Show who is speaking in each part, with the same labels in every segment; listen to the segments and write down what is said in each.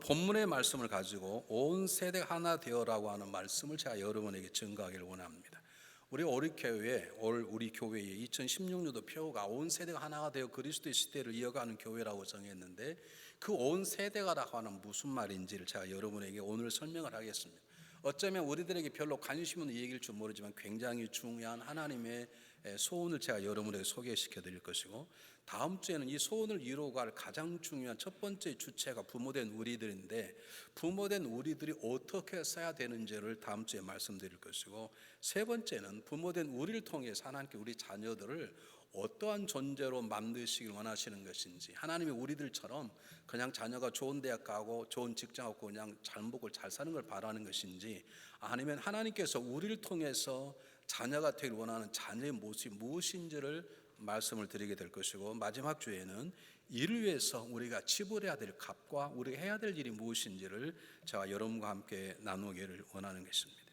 Speaker 1: 본문의 말씀을 가지고 온 세대가 하나 되어라고 하는 말씀을 제가 여러분에게 증거하기를 원합니다. 우리 우리 교회의 2016년도 표가 온 세대가 하나가 되어 그리스도의 시대를 이어가는 교회라고 정했는데, 그 온 세대가라고 하는 무슨 말인지를 제가 여러분에게 오늘 설명을 하겠습니다. 어쩌면 우리들에게 별로 관심 없는 얘기일 줄 모르지만 굉장히 중요한 하나님의 소원을 제가 여러분에게 소개시켜 드릴 것이고, 다음 주에는 이 소원을 이루어갈 가장 중요한 첫 번째 주체가 부모된 우리들인데, 부모된 우리들이 어떻게 써야 되는지를 다음 주에 말씀드릴 것이고, 세 번째는 부모된 우리를 통해서 하나님께 우리 자녀들을 어떠한 존재로 만드시길 원하시는 것인지, 하나님이 우리들처럼 그냥 자녀가 좋은 대학 가고 좋은 직장 갖고 그냥 잘 먹고 잘 사는 걸 바라는 것인지, 아니면 하나님께서 우리를 통해서 자녀가 되길 원하는 자녀의 모습이 무엇인지를 말씀을 드리게 될 것이고, 마지막 주에는 이를 위해서 우리가 지불해야 될 값과 우리가 해야 될 일이 무엇인지를 제가 여러분과 함께 나누기를 원하는 것입니다.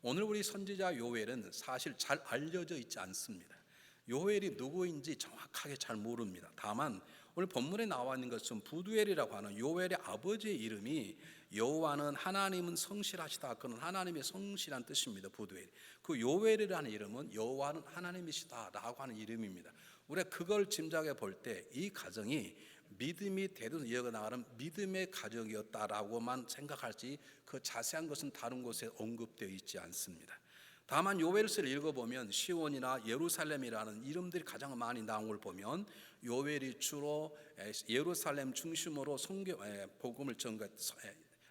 Speaker 1: 오늘 우리 선지자 요엘은 사실 잘 알려져 있지 않습니다. 요엘이 누구인지 정확하게 잘 모릅니다. 다만 오늘 본문에 나와 있는 것은 부두엘이라고 하는 요엘의 아버지의 이름이, 여호와는 하나님은 성실하시다, 그는 하나님의 성실한 뜻입니다. 부두엘, 그 요엘이라는 이름은 여호와는 하나님이시다 라고 하는 이름입니다. 우리가 그걸 짐작해 볼 때 이 가정이 믿음이 되든 이어나가는 믿음의 가정이었다라고만 생각할지, 그 자세한 것은 다른 곳에 언급되어 있지 않습니다. 다만 요엘서를 읽어보면 시온이나 예루살렘이라는 이름들이 가장 많이 나온 걸 보면, 요엘이 주로 예루살렘 중심으로 복음을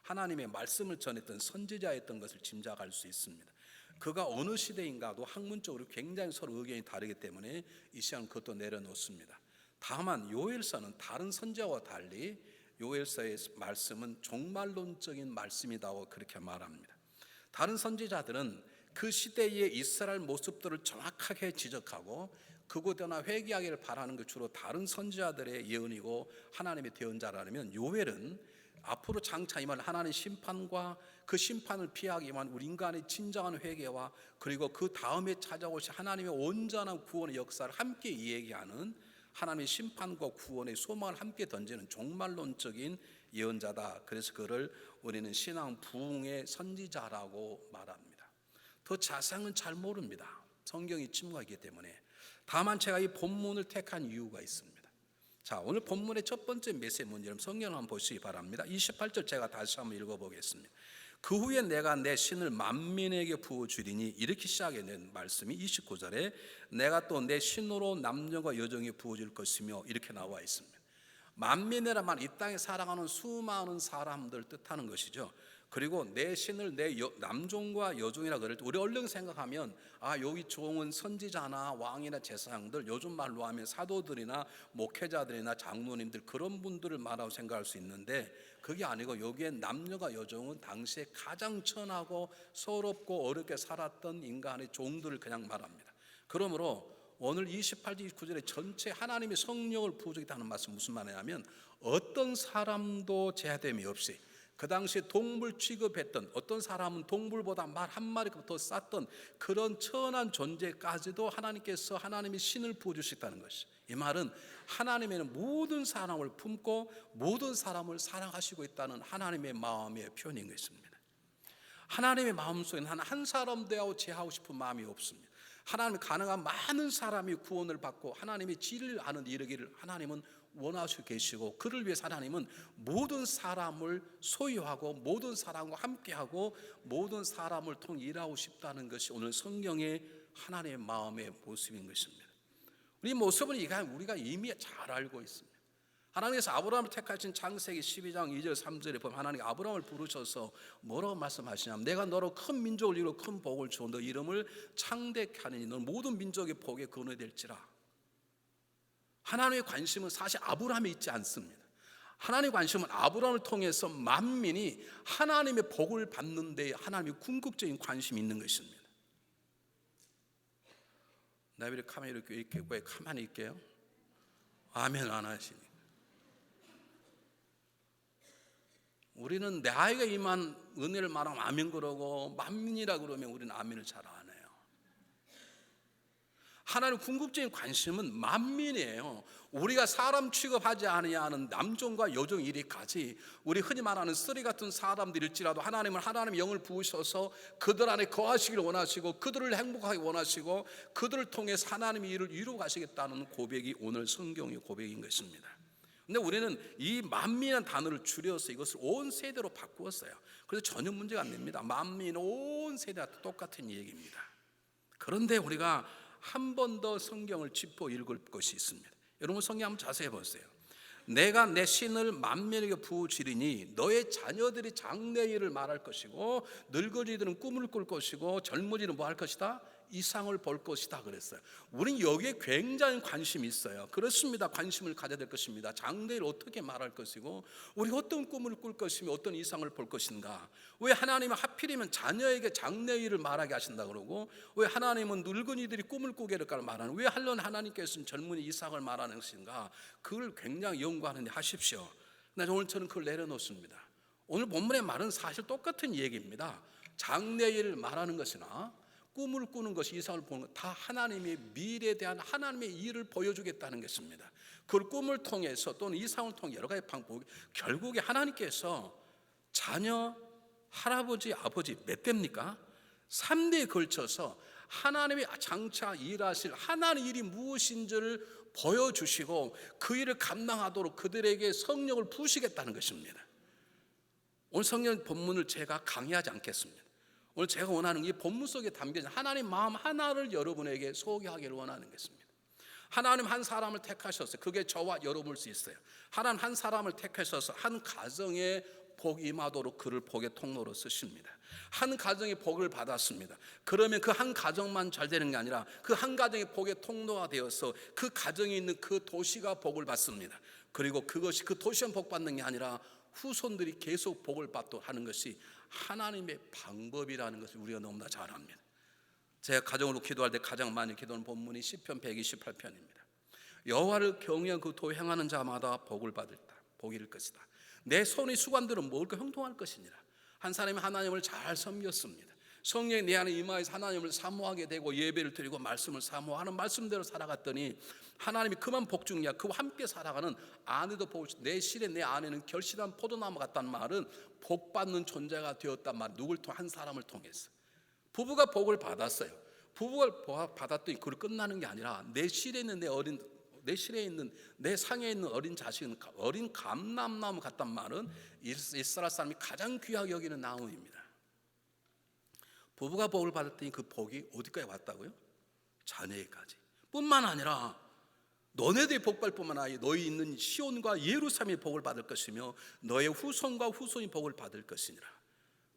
Speaker 1: 하나님의 말씀을 전했던 선지자였던 것을 짐작할 수 있습니다. 그가 어느 시대인가도 학문적으로 굉장히 서로 의견이 다르기 때문에 이 시간 그것도 내려놓습니다. 다만 요엘서는 다른 선지자와 달리 요엘서의 말씀은 종말론적인 말씀이라고 그렇게 말합니다. 다른 선지자들은 그 시대의 이스라엘 모습들을 정확하게 지적하고 그곳에나 회개하기를 바라는 것 주로 다른 선지자들의 예언이고 하나님의 대언자라면, 요엘은 앞으로 장차 임할 하나님의 심판과 그 심판을 피하기 위한 우리 인간의 진정한 회개와, 그리고 그 다음에 찾아오실 하나님의 온전한 구원의 역사를 함께 이야기하는 하나님의 심판과 구원의 소망을 함께 던지는 종말론적인 예언자다. 그래서 그를 우리는 신앙 부흥의 선지자라고 말합니다. 더 자세한 건 잘 모릅니다. 성경이 침묵하기 때문에. 다만 제가 이 본문을 택한 이유가 있습니다. 자, 오늘 본문의 첫 번째 메시지 문제는 성경을 한번 보시기 바랍니다. 28절 제가 다시 한번 읽어보겠습니다. 그 후에 내가 내 신을 만민에게 부어주리니, 이렇게 시작하는 말씀이 29절에 내가 또 내 신으로 남녀와 여종에 부어줄 것이며 이렇게 나와 있습니다. 만민이란 말, 이 땅에 살아가는 수많은 사람들 뜻하는 것이죠. 그리고 내 신을 내 남종과 여종이라 그럴 때 우리 얼른 생각하면, 여기 종은 선지자나 왕이나 제사장들, 요즘 말로 하면 사도들이나 목회자들이나 장로님들, 그런 분들을 말하고 생각할 수 있는데, 그게 아니고 여기에 남녀가 여종은 당시에 가장 천하고 서럽고 어렵게 살았던 인간의 종들을 그냥 말합니다. 그러므로 오늘 28절 29절에 전체 하나님의 성령을 부어주겠다는 말씀 무슨 말이냐면, 어떤 사람도 제한됨이 없이 그 당시에 동물 취급했던, 어떤 사람은 동물보다 말 한 마리가 더 쌌던 그런 천한 존재까지도 하나님께서 하나님의 신을 부어주셨다는 것이, 이 말은 하나님에는 모든 사람을 품고 모든 사람을 사랑하시고 있다는 하나님의 마음의 표현인 것입니다. 하나님의 마음속에는 한 사람 대하고 제하고 싶은 마음이 없습니다. 하나님 가능한 많은 사람이 구원을 받고 하나님의 진리를 아는 이르기를 하나님은 원하시고 계시고, 그를 위해서 하나님은 모든 사람을 소유하고 모든 사람과 함께하고 모든 사람을 통해 일하고 싶다는 것이 오늘 성경의 하나님의 마음의 모습인 것입니다. 우리 모습은 우리가 이미 잘 알고 있습니다. 하나님께서 아브라함을 택하신 창세기 12장 2절 3절에 보면, 하나님 아브라함을 부르셔서 뭐라고 말씀하시냐면, 내가 너로 큰 민족을 이루고 큰 복을 주어 너 이름을 창대케 하느니 너는 모든 민족의 복의 근원이 될지라. 하나님의 관심은 사실 아브라함에 있지 않습니다. 하나님의 관심은 아브라함을 통해서 만민이 하나님의 복을 받는 데 하나님의 궁극적인 관심이 있는 것입니다. 나 왜 이렇게 왜 가만히 있게요? 아멘 안 하시니? 우리는 나에게 임한 은혜를 말하면 아멘 그러고, 만민이라 그러면 우리는 아멘을 잘 안 해요. 하나님 궁극적인 관심은 만민이에요. 우리가 사람 취급하지 아니하는 남종과 여종 이리까지 우리 흔히 말하는 쓰리 같은 사람들일지라도 하나님은 하나님의 영을 부으셔서 그들 안에 거하시기를 원하시고 그들을 행복하게 원하시고 그들을 통해서 하나님의 일을 이루어 가시겠다는 고백이 오늘 성경의 고백인 것입니다. 근데 우리는 이 만민이라는 단어를 줄여서 이것을 온 세대로 바꾸었어요. 그래서 전혀 문제가 안 됩니다. 만민 온 세대와 똑같은 얘기입니다. 그런데 우리가 한 번 더 성경을 짚어 읽을 것이 있습니다. 여러분 성경 한번 자세히 보세요. 내가 내 신을 만민에게 부어주리니 너의 자녀들이 장래일을 말할 것이고 늙은이들은 꿈을 꿀 것이고 젊은이는 뭐 할 것이다? 이상을 볼 것이다 그랬어요. 우리는 여기에 굉장히 관심이 있어요. 그렇습니다. 관심을 가져야 될 것입니다. 장래일 어떻게 말할 것이고 우리가 어떤 꿈을 꿀 것이며 어떤 이상을 볼 것인가. 왜 하나님은 하필이면 자녀에게 장래일을 말하게 하신다 그러고 왜 하나님은 늙은이들이 꿈을 꾸게 될까 말하는 왜 하나님께서는 젊은이 이상을 말하는 것인가. 그걸 굉장히 연구하는데 하십시오. 근데 오늘 저는 그걸 내려놓습니다. 오늘 본문의 말은 사실 똑같은 얘기입니다. 장래일을 말하는 것이나 꿈을 꾸는 것이 이상을 보는 것 다 하나님의 미래에 대한 하나님의 일을 보여주겠다는 것입니다. 그걸 꿈을 통해서 또는 이상을 통해 여러 가지 방법 결국에 하나님께서 자녀, 할아버지, 아버지 몇 대입니까? 3대에 걸쳐서 하나님의 장차 일하실 하나님의 일이 무엇인지를 보여주시고 그 일을 감당하도록 그들에게 성령을 부으시겠다는 것입니다. 오늘 성경 본문을 제가 강의하지 않겠습니다. 오늘 제가 원하는 이 본문 속에 담겨진 하나님 마음 하나를 여러분에게 소개하기를 원하는 것입니다. 하나님 한 사람을 택하셨어요. 그게 저와 여러분일 수 있어요. 하나님 한 사람을 택하셔서 한 가정에 복이 임하도록 그를 복의 통로로 쓰십니다. 한 가정이 복을 받았습니다. 그러면 그 한 가정만 잘 되는 게 아니라 그 한 가정이 복의 통로가 되어서 그 가정에 있는 그 도시가 복을 받습니다. 그리고 그것이 그 도시만 복 받는 게 아니라 후손들이 계속 복을 받도록 하는 것이 하나님의 방법이라는 것을 우리가 너무나 잘 압니다. 제가 가정으로 기도할 때 가장 많이 기도하는 본문이 시편 128편입니다. 여호와를 경외하고 그 도에 행하는 자마다 복을 받을다. 복이 일 것이다. 내 손의 수관들은 뭘까 형통할 것이니라. 한 사람이 하나님을 잘 섬겼습니다. 성령이 내 안에 임하여서 하나님을 사모하게 되고 예배를 드리고 말씀을 사모하는 말씀대로 살아갔더니 하나님이 그만 복 주느냐 그와 함께 살아가는 아내도 복을 주고 내 실에 내 아내는 결실한 포도나무 같다는 말은 복받는 존재가 되었단 말. 누굴 통해? 한 사람을 통해서. 부부가 복을 받았어요. 부부가 받았더니 그걸 끝나는 게 아니라 내 실에 있는 내 실에 있는 내 상에 있는 어린 자식은 어린 감람나무 같단 말은 이스라엘 사람이 가장 귀하게 여기는 나무입니다. 부부가 복을 받았더니 그 복이 어디까지 왔다고요? 자녀에까지. 뿐만 아니라 너네들이 복 받을 뿐만 아니라 너희 있는 시온과 예루살렘이 복을 받을 것이며 너의 후손과 후손이 복을 받을 것이니라.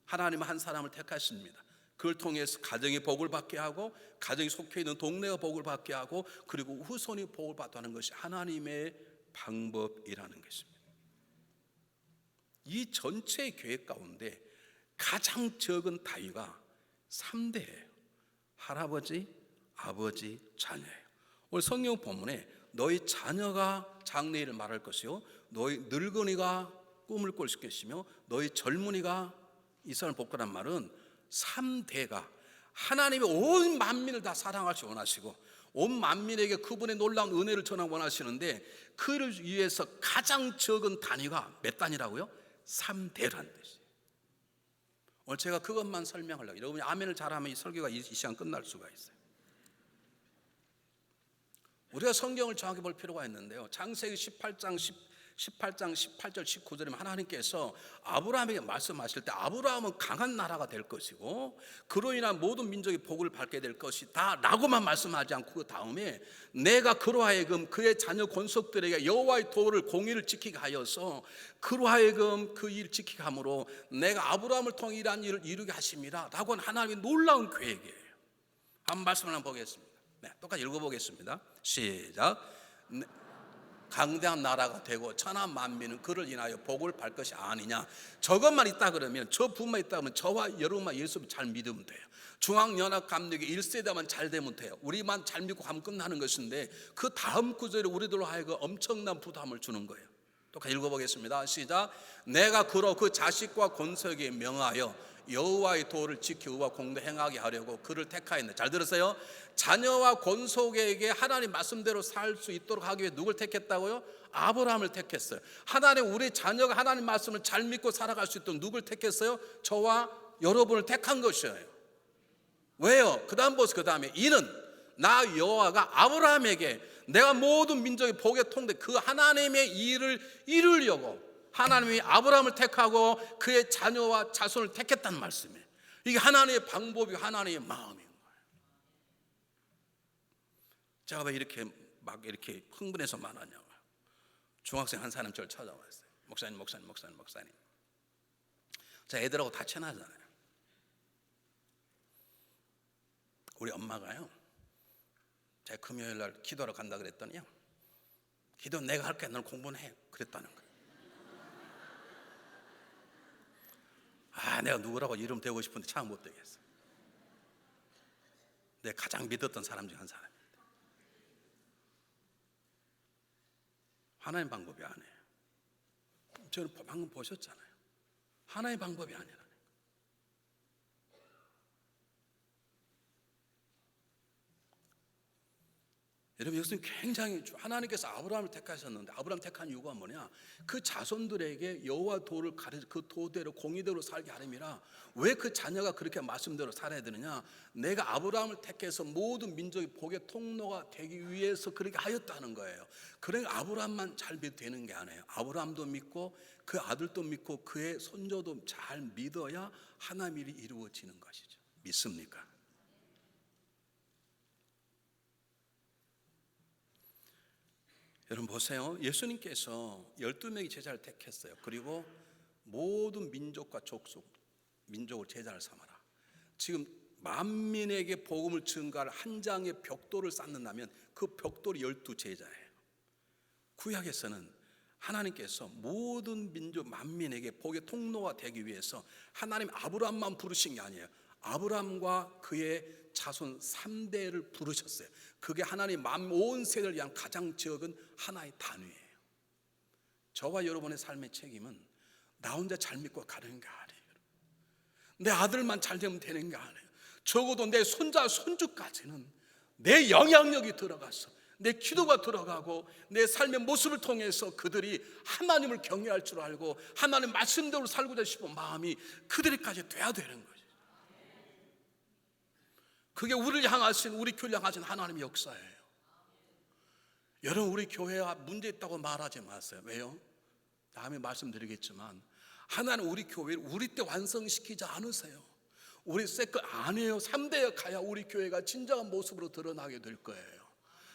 Speaker 1: 하나님은 한 사람을 택하십니다. 그걸 통해서 가정이 복을 받게 하고 가정이 속해 있는 동네가 복을 받게 하고 그리고 후손이 복을 받게 하는 것이 하나님의 방법이라는 것입니다. 이 전체 계획 가운데 가장 적은 다위가 3대예요. 할아버지, 아버지, 자녀예요. 오늘 성경 본문에 너희 자녀가 장래일을 말할 것이요 너희 늙은이가 꿈을 꿀 것이며 너희 젊은이가 이스라엘 복거란 말은 3대가 하나님의 온 만민을 다 사랑하시 원하시고 온 만민에게 그분의 놀라운 은혜를 전하고 원하시는데 그를 위해서 가장 적은 단위가 몇 단위라고요? 3대라는 뜻이에요. 오늘 제가 그것만 설명하려고 여러분이 아멘을 잘하면 이 설교가 이 시간 끝날 수가 있어요. 우리가 성경을 정확히 볼 필요가 있는데요. 창세기 18장 18절 19절에 하나님께서 아브라함에게 말씀하실 때 아브라함은 강한 나라가 될 것이고 그로 인한 모든 민족이 복을 받게 될 것이다 라고만 말씀하지 않고 그 다음에 내가 그로 하여금 그의 자녀 권속들에게 여호와의 도를 공의를 지키게 하여서 그로 하여금 그 일을 지키게 함으로 내가 아브라함을 통해 이러한 일을 이루게 하심이라 라고 하는 하나님의 놀라운 계획이에요. 한 말씀을 한번 보겠습니다. 네, 똑같이 읽어보겠습니다. 시작. 강대한 나라가 되고 천하 만민은 그를 인하여 복을 받을 것이 아니냐. 저것만 있다 그러면 저 부분만 있다 그러면 저와 여러분만 예수 잘 믿으면 돼요. 중앙연합감력이 1세대만 잘 되면 돼요. 우리만 잘 믿고 가면 끝나는 것인데 그 다음 구절에 우리들로 하여금 엄청난 부담을 주는 거예요. 똑같이 읽어보겠습니다. 시작. 내가 그로 그 자식과 권속에 명하여 여호와의 도를 지켜 의와 공도 행하게 하려고 그를 택하였네. 잘 들었어요? 자녀와 권속에게 하나님 말씀대로 살 수 있도록 하기 위해 누굴 택했다고요? 아브라함을 택했어요. 하나님, 우리 자녀가 하나님 말씀을 잘 믿고 살아갈 수 있도록 누굴 택했어요? 저와 여러분을 택한 것이에요. 왜요? 그 다음 보세요. 그 다음에 이는 나 여호와가 아브라함에게 내가 모든 민족의 복의 통대, 그 하나님의 일을 이루려고 하나님이 아브라함을 택하고 그의 자녀와 자손을 택했다는 말씀이에요. 이게 하나님의 방법이, 하나님의 마음인 거예요. 제가 왜 이렇게 흥분해서 말하냐고요. 중학생 한 사람 저를 찾아왔어요. 목사님. 자, 애들하고 다 친하잖아요. 우리 엄마가요, 제가 금요일 날 기도하러 간다 그랬더니요, 기도 내가 할게, 너는 공부는 해, 그랬다는 거예요. 내가 누구라고 이름 대고 싶은데 참 못 되겠어. 내가 가장 믿었던 사람 중 한 사람입니다. 하나님 방법이 아니에요. 저는 방금 보셨잖아요. 하나의 방법이 아니라. 여러분, 이것은 굉장히 하나님께서 아브라함을 택하셨는데, 아브라함 택한 이유가 뭐냐? 그 자손들에게 여호와 도를 그 도대로 공의대로 살게 하림이라. 왜 그 자녀가 그렇게 말씀대로 살아야 되느냐? 내가 아브라함을 택해서 모든 민족의 복의 통로가 되기 위해서 그렇게 하였다는 거예요. 그러니까 아브라함만 잘 믿어도 되는 게 아니에요. 아브라함도 믿고 그 아들도 믿고 그의 손자도 잘 믿어야 하나님의 일이 이루어지는 것이죠. 믿습니까? 여러분 보세요. 예수님께서 12명의 제자를 택했어요. 그리고 모든 민족과 족속, 민족을 제자를 삼아라. 지금 만민에게 복음을 증거할 한 장의 벽돌을 쌓는다면 그 벽돌이 12제자예요. 구약에서는 하나님께서 모든 민족 만민에게 복의 통로가 되기 위해서 하나님 아브라함만 부르신 게 아니에요. 아브라함과 그의 자손 3대를 부르셨어요. 그게 하나님 온 세대를 위한 가장 적은 하나의 단위예요. 저와 여러분의 삶의 책임은 나 혼자 잘 믿고 가는 게 아니에요. 내 아들만 잘 되면 되는 게 아니에요. 적어도 내 손자 손주까지는 내 영향력이 들어가서 내 기도가 들어가고 내 삶의 모습을 통해서 그들이 하나님을 경외할 줄 알고 하나님 말씀대로 살고자 싶은 마음이 그들에까지 돼야 되는 거예요. 그게 우리를 향하신, 우리 교회를 향하신 하나님의 역사예요. 여러분, 우리 교회가 문제 있다고 말하지 마세요. 왜요? 다음에 말씀드리겠지만 하나님 우리 교회를 우리 때 완성시키지 않으세요. 우리 세컨 아니에요. 3대에 가야 우리 교회가 진정한 모습으로 드러나게 될 거예요.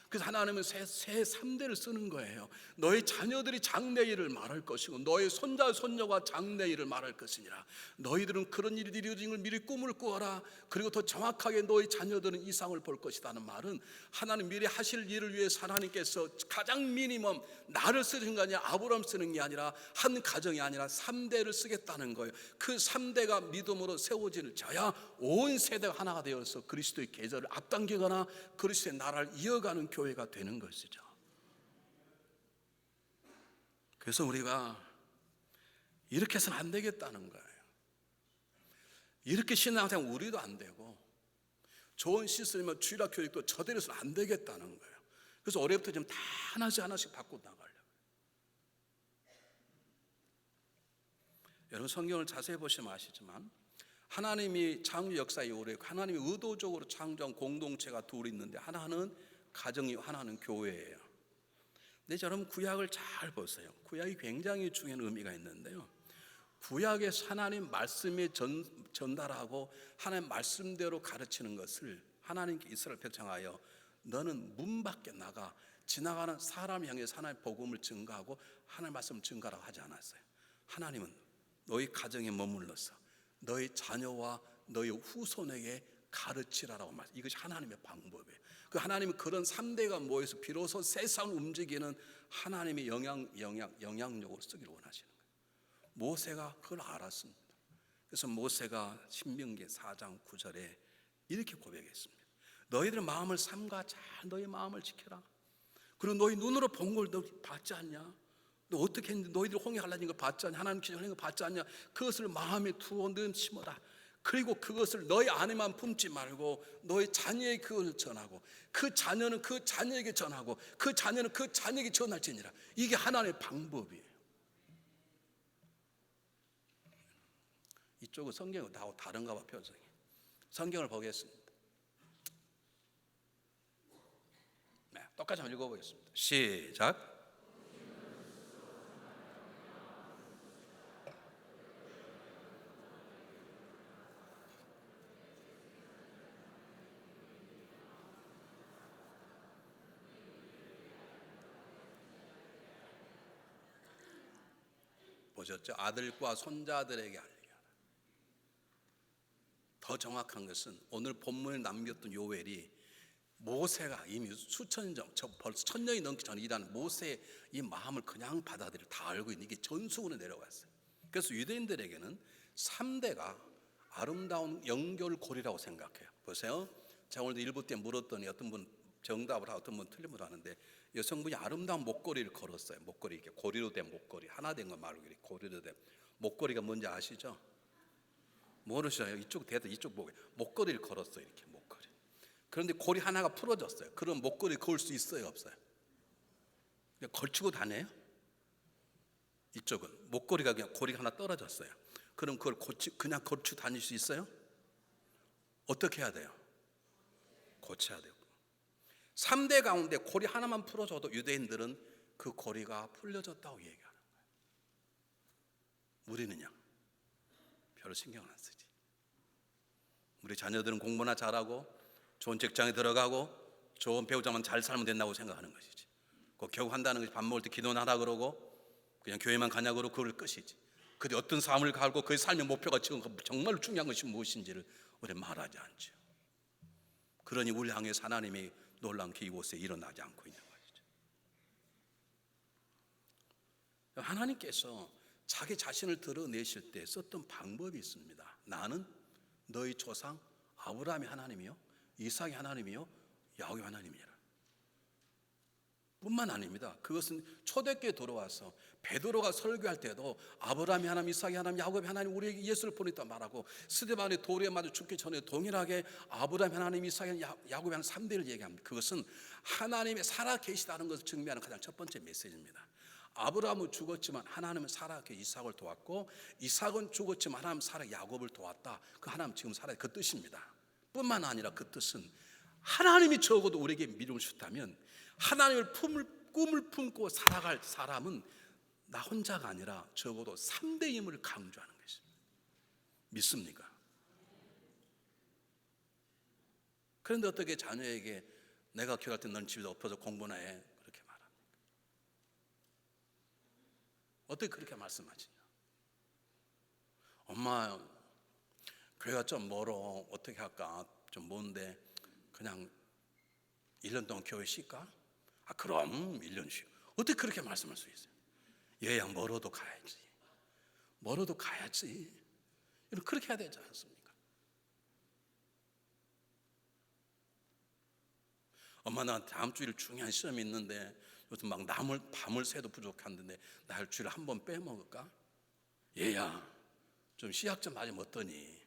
Speaker 1: 그래서 하나님은 새 3대를 쓰는 거예요. 너의 자녀들이 장래 일을 말할 것이고 너의 손자 손녀가 장래 일을 말할 것이니라. 너희들은 그런 일이 이루어지는 걸 미리 꿈을 꾸어라. 그리고 더 정확하게 너의 자녀들은 이상을 볼 것이라는 말은 하나님 미리 하실 일을 위해서 하나님께서 가장 미니멈 나를 쓰는 게 아니라 아브라함 쓰는 게 아니라 한 가정이 아니라 3대를 쓰겠다는 거예요. 그 3대가 믿음으로 세워져야 온 세대가 하나가 되어서 그리스도의 계절을 앞당기거나 그리스도의 나라를 이어가는 교회가 되는 것이죠. 그래서 우리가 이렇게 해서는 안 되겠다는 거예요. 이렇게 신앙생활 우리도 안 되고 좋은 시스템이면 주일학 교육도 저대로 해서는 안 되겠다는 거예요. 그래서 올해부터 좀 다 하나씩 바꿔 나가려고. 여러분 성경을 자세히 보시면 아시지만 하나님이 창조 역사 이후에 하나님이 의도적으로 창조한 공동체가 둘 있는데 하나는 가정이, 하나는 교회예요. 근데 여러분 구약을 잘 보세요. 구약이 굉장히 중요한 의미가 있는데요. 구약에서 하나님 말씀이 전달하고 하나님 말씀대로 가르치는 것을 하나님께 이스라엘 백성하여 너는 문 밖에 나가 지나가는 사람 향해서 하나님의 복음을 증거하고 하나님의 말씀을 증거하라고 하지 않았어요. 하나님은 너희 가정에 머물러서 너희 자녀와 너희 후손에게 가르치라라고 말해요. 이것이 하나님의 방법이에요. 그 하나님은 그런 3대가 모여서 비로소 세상을 움직이는 하나님의 영향력으로 쓰기를 원하시는 거예요. 모세가 그걸 알았습니다. 그래서 모세가 신명기 4장 9절에 이렇게 고백했습니다. 너희들의 마음을 삼가 잘 너희 마음을 지켜라. 그리고 너희 눈으로 본 걸 너 봤지 않냐? 너 어떻게 했는데 너희들 홍해 갈라진 거 봤지 않냐? 하나님 기적하는 거 봤지 않냐? 그것을 마음에 두어 는 심어라. 그리고 그것을 너희 안에만 품지 말고 너희 자녀에게 그걸 전하고 그 자녀는 그 자녀에게 전하고 그 자녀는 그 자녀에게 전할지니라. 이게 하나님의 방법이에요. 이쪽은 성경은 다 다른가 봐, 표정이. 성경을 보겠습니다. 네, 똑같이 한번 읽어보겠습니다. 시작. 보셨죠? 아들과 손자들에게 알리게 하라. 더 정확한 것은 오늘 본문에 남겼던 요엘이 모세가 이미 수천 년, 벌써 1000년이 넘기 전에 일하는 모세의 이 마음을 그냥 받아들여 다 알고 있는 이게 전수군에 내려갔어요. 그래서 유대인들에게는 3대가 아름다운 연결고리라고 생각해요. 보세요. 제가 오늘 일부 때 물었더니 어떤 분 정답을 하고 어떤 분 틀린 분 하는데 여성분이 아름다운 목걸이를 걸었어요. 목걸이 이렇게 고리로 된 목걸이, 하나 된 거 말고 이렇게 고리로 된 목걸이가 뭔지 아시죠? 모르시나요? 이쪽 대도 이쪽 보고 목걸이를 걸었어요. 이렇게 목걸이. 그런데 고리 하나가 풀어졌어요. 그럼 목걸이 걸 수 있어요, 없어요? 걸치고 다녀요? 이쪽은 목걸이가 그냥 고리가 하나 떨어졌어요. 그럼 그걸 그냥 걸치고 다닐 수 있어요? 어떻게 해야 돼요? 고쳐야 되고. 3대 가운데 고리 하나만 풀어줘도 유대인들은 그 고리가 풀려졌다고 얘기하는 거예요. 우리는요, 별로 신경 안 쓰지. 우리 자녀들은 공부나 잘하고 좋은 직장에 들어가고 좋은 배우자만 잘 살면 된다고 생각하는 것이지. 그 겨우 한다는 것이 밥 먹을 때 기도는 하라 그러고 그냥 교회만 가냐 그러고 그걸 끝이지. 근데 어떤 삶을 갈고 그 삶의 목표가 지금 정말 중요한 것이 무엇인지를 우리 말하지 않죠. 그러니 우리 향해서 하나님이 놀라운 게 이곳에 일어나지 않고 있는 것이죠. 하나님께서 자기 자신을 드러내실 때 썼던 방법이 있습니다. 나는 너희 조상 아브라함의 하나님이요 이삭의 하나님이요 야곱의 하나님이라. 뿐만 아닙니다. 그것은 초대교회에 들어와서 베드로가 설교할 때도 아브라함의 하나님, 이삭의 하나님, 야곱의 하나님 우리에게 예수를 보냈다 말하고 스데반의 돌에 맞아 죽기 전에 동일하게 아브라함의 하나님, 이삭의 야곱의 하나님 3대를 얘기합니다. 그것은 하나님이 살아 계시다는 것을 증명하는 가장 첫 번째 메시지입니다. 아브라함은 죽었지만 하나님은 살아 이삭을 도왔고 이삭은 죽었지만 하나님은 살아 야곱을 도왔다. 그 하나님 지금 살아 그 뜻입니다. 뿐만 아니라 그 뜻은 하나님이 적어도 우리에게 믿음을 주다면 하나님을 꿈을 품고 살아갈 사람은 나 혼자가 아니라 적어도 3대임을 강조하는 것입니다. 믿습니까? 그런데 어떻게 자녀에게 내가 교회할 때 넌 집에 엎어서 공부나 해 그렇게 말합니까? 어떻게 그렇게 말씀하시냐? 엄마 교회가 좀 멀어 어떻게 할까? 좀 먼데 그냥 1년 동안 교회 쉴까? 아 그럼 1년 쉬어. 어떻게 그렇게 말씀할 수 있어요? 얘야 멀어도 가야지. 멀어도 가야지. 그렇게 해야 되지 않습니까? 엄마 나 다음 주일 중요한 시험이 있는데 요즘 막 밤을 새도 부족한데 나 일주일에 한 번 빼먹을까? 얘야 좀 시학 좀 맞으면 어떠니?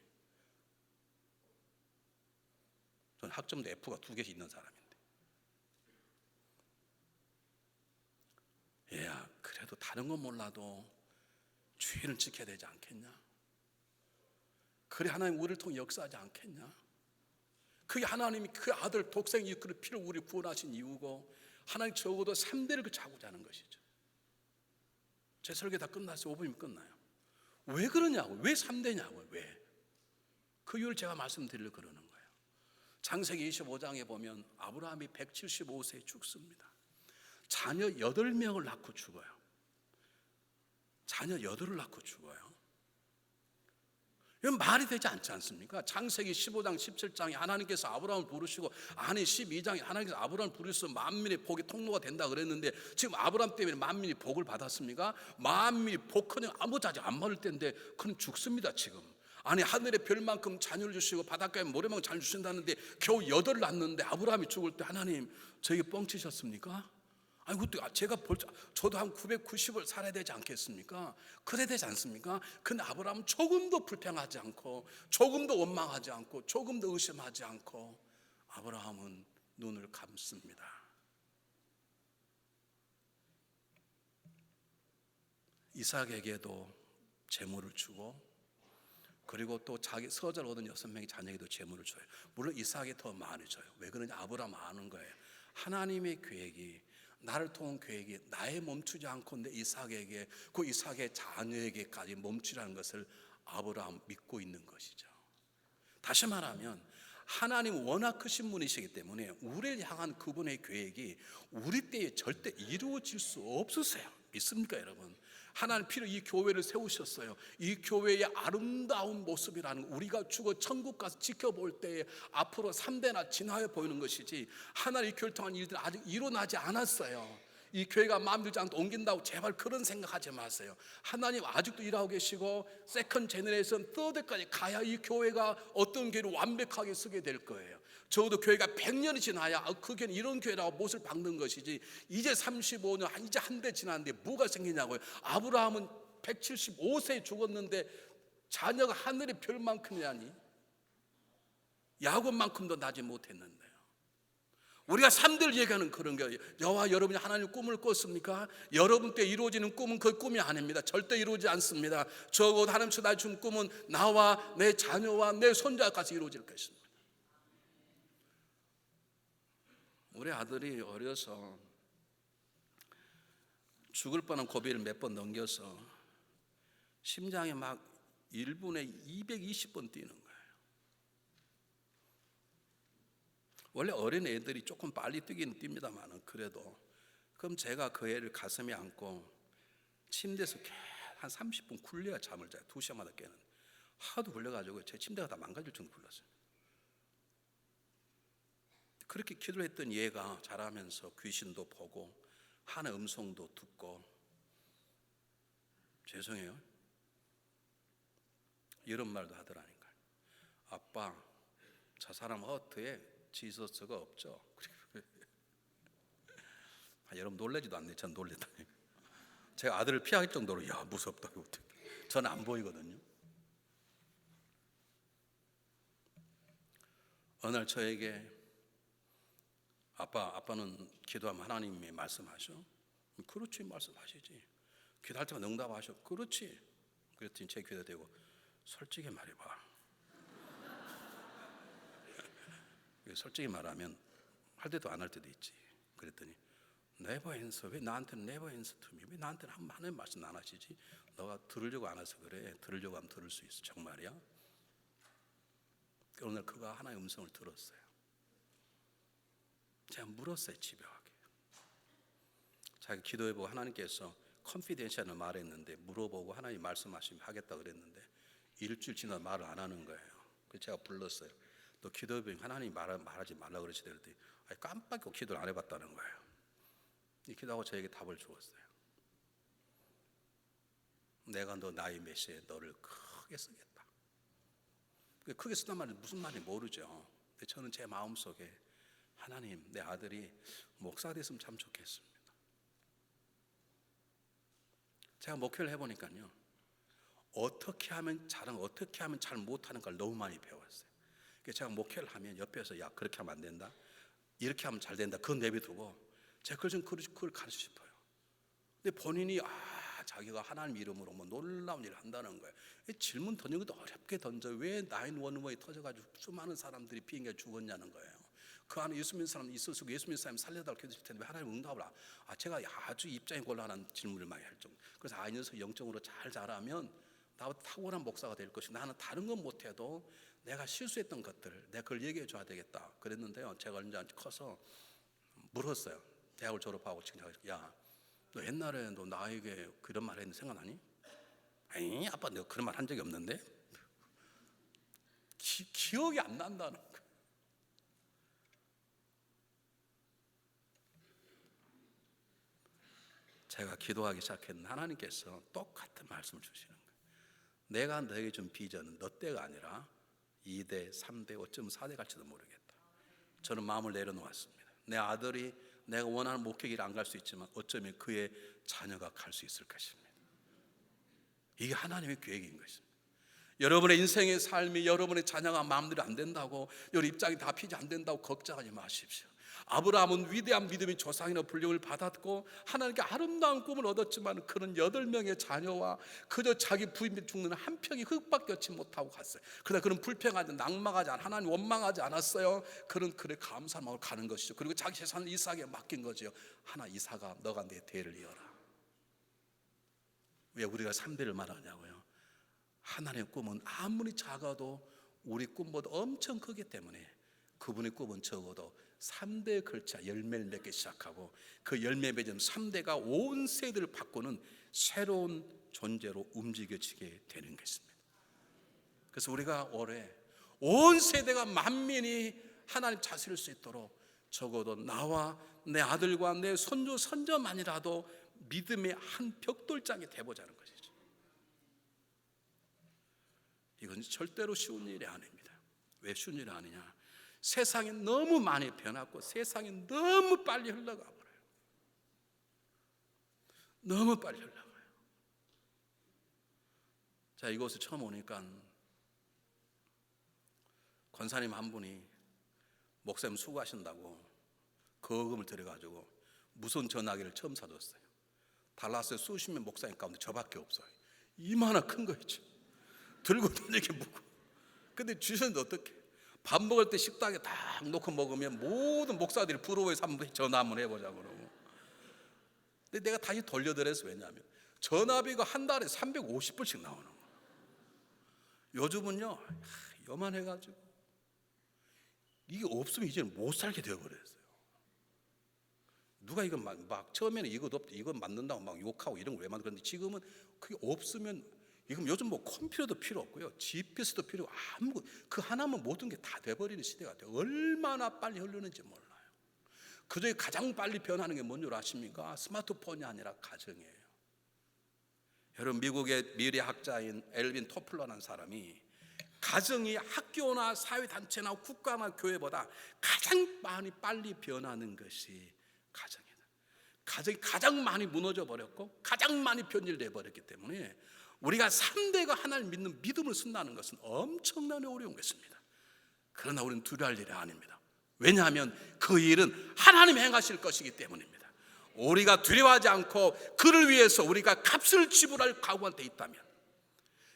Speaker 1: 전 학점도 F가 2개씩 있는 사람인데 얘야 그래도 다른 건 몰라도 주의를 지켜야 되지 않겠냐? 그래 하나님 우리를 통해 역사하지 않겠냐? 그게 하나님이 그 아들 독생 그 피를 우리 구원하신 이유고 하나님 적어도 3대를 그 자고자 하는 것이죠. 제 설교 다 끝났어요. 5분이면 끝나요. 왜 그러냐고, 왜 3대냐고, 왜? 그 이유를 제가 말씀드리려고 그러는 거예요. 창세기 25장에 보면 아브라함이 175세에 죽습니다. 자녀 8명을 낳고 죽어요. 자녀 8을 낳고 죽어요. 이건 말이 되지 않지 않습니까? 창세기 15장 17장에 하나님께서 아브라함을 부르시고 아니 12장에 하나님께서 아브라함을 부르셔서 만민의 복의 통로가 된다 그랬는데 지금 아브라함 때문에 만민이 복을 받았습니까? 만민이 복커녕 아무것도 아직 안 받을 때인데 그는 죽습니다 지금. 아니 하늘의 별만큼 자녀를 주시고 바닷가에 모래만큼 자녀를 주신다는데 겨우 8을 낳는데 아브라함이 죽을 때 하나님 저에게 뻥치셨습니까? 아니 그때 제가 저도 한 990을 살아야 되지 않겠습니까? 그래야 되지 않습니까? 근데 아브라함은 조금도 불평하지 않고, 조금도 원망하지 않고, 조금도 의심하지 않고 아브라함은 눈을 감습니다. 이삭에게도 재물을 주고, 그리고 또 자기 서절 얻은 6명의 자녀에게도 재물을 줘요. 물론 이삭이 더 많이 줘요. 왜 그런지 아브라함은 아는 거예요. 하나님의 계획이, 나를 통한 계획이 나에 멈추지 않고 내 이삭에게, 그 이삭의 자녀에게까지 멈추라는 것을 아브라함 믿고 있는 것이죠. 다시 말하면 하나님 워낙 크신 분이시기 때문에 우리를 향한 그분의 계획이 우리 때에 절대 이루어질 수 없으세요. 믿습니까 여러분? 하나님 필요 이 교회를 세우셨어요. 이 교회의 아름다운 모습이라는, 우리가 죽어 천국 가서 지켜볼 때에 앞으로 3대나 지나여 보이는 것이지, 하나님 이 교회를 통한 일들은 아직 일어나지 않았어요. 이 교회가 마음에 들지 않고 옮긴다고 제발 그런 생각하지 마세요. 하나님 아직도 일하고 계시고, 세컨 제너레이션, 서드까지 가야 이 교회가 어떤 교회를 완벽하게 쓰게 될 거예요. 적어도 교회가 100년이 지나야 그 교회는 이런 교회라고 못을 박는 것이지, 이제 35년, 이제 한 대 지났는데 뭐가 생기냐고요. 아브라함은 175세에 죽었는데 자녀가 하늘의 별만큼이라니, 야곱만큼도 나지 못했는데요. 우리가 3대를 얘기하는 그런 거예요. 저와 여러분이 하나님 꿈을 꿨습니까? 여러분 때 이루어지는 꿈은 그 꿈이 아닙니다. 절대 이루어지지 않습니다. 적어도 하나님께서 나의 준 꿈은 나와 내 자녀와 내 손자까지 이루어질 것입니다. 우리 아들이 어려서 죽을 뻔한 고비를 몇 번 넘겨서 심장이 막 1분에 220번 뛰는 거예요. 원래 어린 애들이 조금 빨리 뛰긴 뜁니다만 그래도, 그럼 제가 그 애를 가슴에 안고 침대에서 한 30분 굴려야 잠을 자요. 2시간마다 깨는. 하도 굴려가지고 제 침대가 다 망가질 정도 굴렀어요. 그렇게 기도를 했던 얘가 자라면서 귀신도 보고 하나의 음성도 듣고, 죄송해요, 이런 말도 하더라니까요. 아빠, 저 사람 허트에 지서스가 없죠. 여러분 놀라지도 않네. 전 놀랬다니. 제가 아들을 피할 정도로 야 무섭다고. 저는 안 보이거든요. 어느 날 저에게 아빠는 기도하면 하나님이 말씀하셔? 그렇지, 말씀하시지. 기도할 때마다 응답하셔. 그렇지. 그랬더니 제 귀에다 대고 솔직히 말해봐. 솔직히 말하면 할 때도 안 할 때도 있지. 그랬더니 네버 앤서, 왜 나한테는 네버 앤서 투미, 왜 나한테는 하나님 말씀 안 하시지? 너가 들으려고 안 해서 그래. 들으려고 하면 들을 수 있어. 정말이야? 오늘 그가 하나의 음성을 들었어요. 제가 물었어요, 집요하게. 자기 기도해보고 하나님께서 컨피덴셜을 말했는데, 물어보고 하나님 말씀하시면 하겠다 그랬는데 일주일 지나 말을 안 하는 거예요. 그래서 제가 불렀어요. 너 기도해보면 하나님 말하지 말라 그러시대. 그랬더니 깜빡이고 기도를 안 해봤다는 거예요. 이 기도하고 저에게 답을 주었어요. 내가 너 나이 몇시에 너를 크게 쓰겠다. 크게 쓰단 말은 무슨 말인지 모르죠. 근데 저는 제 마음속에 하나님, 내 아들이 목사가 됐으면 참 좋겠습니다. 제가 목회를 해보니까요, 어떻게 하면 잘하고 어떻게 하면 잘 못하는 걸 너무 많이 배웠어요. 그래서 제가 목회를 하면 옆에서 야 그렇게 하면 안 된다, 이렇게 하면 잘 된다, 그건 내비두고 제가 그걸 가르치고 싶어요. 근데 본인이 자기가 하나님 이름으로 뭐 놀라운 일을 한다는 거예요. 질문 던진 것도 어렵게 던져. 왜 911이 터져가지고 수많은 사람들이 비행기에 죽었냐는 거예요. 그 안에 예수 믿는 사람 있었고 예수 믿는 사람 살려달라고 기도했을 텐데 왜 하나님 응답을 제가 아주 입장이 곤란한 질문을 많이 할 정도. 그래서 이 녀석 영적으로 잘 자라면 나보다 탁월한 목사가 될 것이고, 나는 다른 건 못해도 내가 실수했던 것들 내가 그걸 얘기해 줘야 되겠다 그랬는데요, 제가 이제 커서 물었어요. 대학을 졸업하고 친구가 야, 너 옛날에 너 나에게 그런 말 했는데 생각나니? 아니 아빠 내가 그런 말 한 적이 없는데. 기억이 안 난다는 거예요. 제가 기도하기 시작했는데 하나님께서 똑같은 말씀을 주시는 거예요. 내가 너에게 준 비전은 너 때가 아니라 2대, 3대, 어쩌면 4대 갈지도 모르겠다. 저는 마음을 내려놓았습니다. 내 아들이 내가 원하는 목회 길을 안 갈 수 있지만 어쩌면 그의 자녀가 갈 수 있을 것입니다. 이게 하나님의 계획인 것입니다. 여러분의 인생의 삶이 여러분의 자녀가 마음대로 안 된다고, 여러분 입장이 다 피지 안 된다고 걱정하지 마십시오. 아브라함은 위대한 믿음의 조상이라 불령을 받았고 하나님께 아름다운 꿈을 얻었지만 그는 8명의 자녀와 그저 자기 부인이 죽는 한 평의 흙밖에 얻지 못하고 갔어요. 그러나 그는 불평하지, 낙망하지 않아, 하나님 원망하지 않았어요. 그는 그래 감사한 마음으로 가는 것이죠. 그리고 자기 재산을 이삭에게 맡긴 거죠. 하나, 이삭아, 너가 내 대를 이어라. 왜 우리가 3대를 말하냐고요? 하나님의 꿈은 아무리 작아도 우리 꿈보다 엄청 크기 때문에 그분의 꿈은 적어도 3대에 걸쳐 열매를 맺기 시작하고 그 열매 맺은 3대가 온 세대를 바꾸는 새로운 존재로 움직여지게 되는 것입니다. 그래서 우리가 올해 온 세대가 만민이 하나님 찾을 수 있도록 적어도 나와 내 아들과 내 손주 손자만이라도 믿음의 한 벽돌장이 되보자는 것이죠. 이건 절대로 쉬운 일이 아닙니다. 왜 쉬운 일이 아니냐? 세상이 너무 많이 변했고 세상이 너무 빨리 흘러가 버려요. 너무 빨리 흘러가요. 자, 이곳에 처음 오니까 권사님 한 분이 목사님 수고하신다고 거금을 들여가지고 무선 전화기를 처음 사줬어요. 달라스에 수십 명 목사님 가운데 저밖에 없어요. 이만한 큰 거 있죠. 들고 다니기 무거워. 근데 주셨는데 어떻게? 밥 먹을 때 식탁에 딱 놓고 먹으면 모든 목사들이 부러워해서 한번 전화 한번 해보자고 그러고. 근데 내가 다시 돌려드려서 왜냐하면 전화비가 한 달에 350불씩 나오는 거예요. 요즘은요 요만해가지고 이게 없으면 이제는 못 살게 되어버렸어요. 누가 이건 막 처음에는 이것도 없다, 이건 만든다고 막 욕하고 이런 거 왜 만드는데 지금은 그게 없으면 이건 요즘 뭐 컴퓨터도 필요 없고요, GPS도 필요 없고 아무 그 하나면 모든 게 다 돼버리는 시대가 돼요. 얼마나 빨리 흐르는지 몰라요. 그중에 가장 빨리 변하는 게 뭔 줄 아십니까? 스마트폰이 아니라 가정이에요. 여러분, 미국의 미래학자인 엘빈 토플러라는 사람이 가정이 학교나 사회단체나 국가나 교회보다 가장 많이 빨리 변하는 것이 가정이다. 가정이 가장 많이 무너져 버렸고 가장 많이 변질돼 버렸기 때문에 우리가 3대가 하나님을 믿는 믿음을 쓴다는 것은 엄청나게 어려운 것입니다. 그러나 우리는 두려워할 일이 아닙니다. 왜냐하면 그 일은 하나님이 행하실 것이기 때문입니다. 우리가 두려워하지 않고 그를 위해서 우리가 값을 지불할 각오가 돼 있다면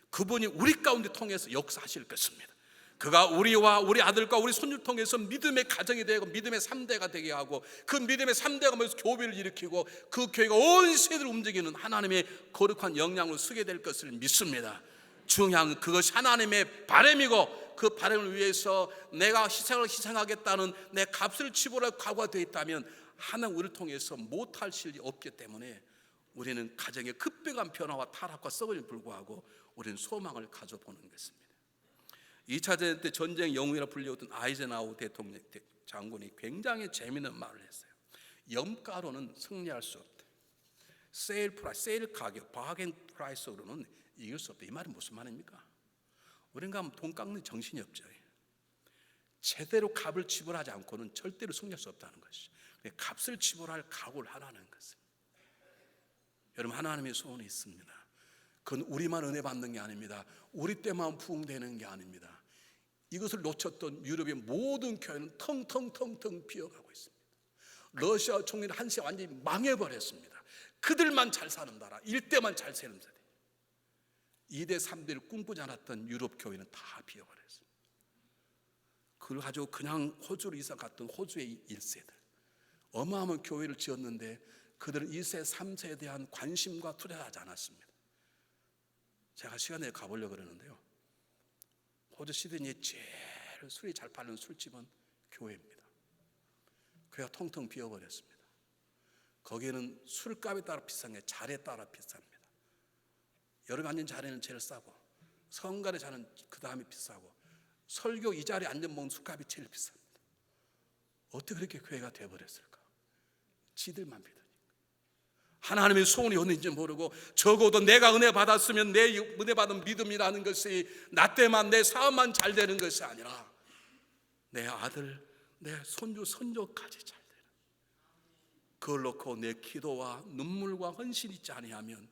Speaker 1: 그분이 우리 가운데 통해서 역사하실 것입니다. 그가 우리와 우리 아들과 우리 손주를 통해서 믿음의 가정이 되고 믿음의 3대가 되게 하고 그 믿음의 3대가 모여서 교회를 일으키고 그 교회가 온 세대를 움직이는 하나님의 거룩한 영향으로 쓰게 될 것을 믿습니다. 중요한 그것이 하나님의 바람이고 그 바람을 위해서 내가 희생하겠다는 내 값을 지불할 각오가 되어 있다면 하나님 우리를 통해서 못할 일이 없기 때문에 우리는 가정의 급격한 변화와 타락과 썩음에 불구하고 우리는 소망을 가져보는 것입니다. 2차 대전 때 전쟁 영웅이라 불리웠던 아이젠하워 대통령 장군이 굉장히 재미있는 말을 했어요. 염가로는 승리할 수 없다. 세일 프라이스, 세일 가격, 바겐 프라이스로는 이길 수 없다. 이 말은 무슨 말입니까? 우리가 돈 깎는 정신이 없죠. 제대로 값을 지불하지 않고는 절대로 승리할 수 없다는 것이죠. 값을 지불할 각오를 하라는 것입니다. 여러분, 하나님의 소원이 있습니다. 그건 우리만 은혜 받는 게 아닙니다. 우리 때만 부흥되는 게 아닙니다. 이것을 놓쳤던 유럽의 모든 교회는 텅텅텅텅 비어가고 있습니다. 러시아 총리는 한 시에 완전히 망해버렸습니다. 그들만 잘 사는 나라, 일대만 잘 사는 나라, 2대 3대를 꿈꾸지 않았던 유럽 교회는 다 비어버렸습니다. 그걸 가지고 그냥 호주로 이사 갔던 호주의 1세들 어마어마한 교회를 지었는데 그들은 2세 3세에 대한 관심과 투자하지 않았습니다. 제가 시간 내에 가보려고 그러는데요, 호주 시드니에 제일 술이 잘 팔리는 술집은 교회입니다. 교회가 텅텅 비어버렸습니다. 거기에는 술값에 따라 비싼 게 자리에 따라 비쌉니다. 여름에 앉은 자리는 제일 싸고 성가대 자는 그 다음에 비싸고 설교 이 자리에 앉아 먹는 술값이 제일 비쌉니다. 어떻게 그렇게 교회가 되어버렸을까? 지들만 믿으니까. 하나님의 소원이 어딘지 모르고 적어도 내가 은혜 받았으면 내 은혜 받은 믿음이라는 것이 나 때만 내 사업만 잘 되는 것이 아니라 내 아들, 내 손주, 손녀까지 잘 되는 그걸 놓고 내 기도와 눈물과 헌신이 있지 아니하면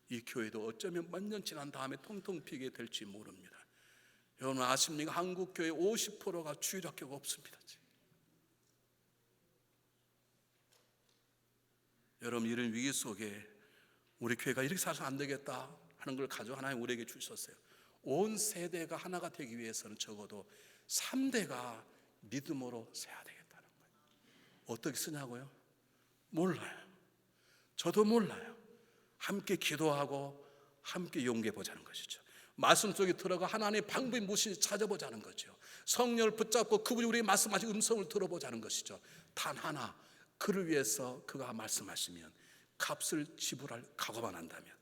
Speaker 1: 이 교회도 어쩌면 몇 년 지난 다음에 통통 튀게 될지 모릅니다. 여러분 아십니까? 한국 교회 50%가 주일학교가 없습니다. 여러분 이런 위기 속에 우리 교회가 이렇게 살아서 안 되겠다 하는 걸 가지고 하나님 우리에게 주셨어요. 온 세대가 하나가 되기 위해서는 적어도 3대가 믿음으로 서야 되겠다는 거예요. 어떻게 쓰냐고요? 몰라요. 저도 몰라요. 함께 기도하고 함께 용기해 보자는 것이죠. 말씀 속에 들어가 하나님의 방법이 무엇인지 찾아보자는 거죠. 성령을 붙잡고 그분이 우리에게 말씀하신 음성을 들어보자는 것이죠. 단 하나, 그를 위해서 그가 말씀하시면 값을 지불할 각오만 한다면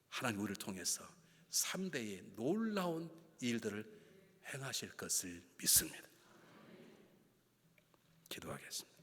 Speaker 1: 하나님 우리를 통해서 3대의 놀라운 일들을 행하실 것을 믿습니다. 기도하겠습니다.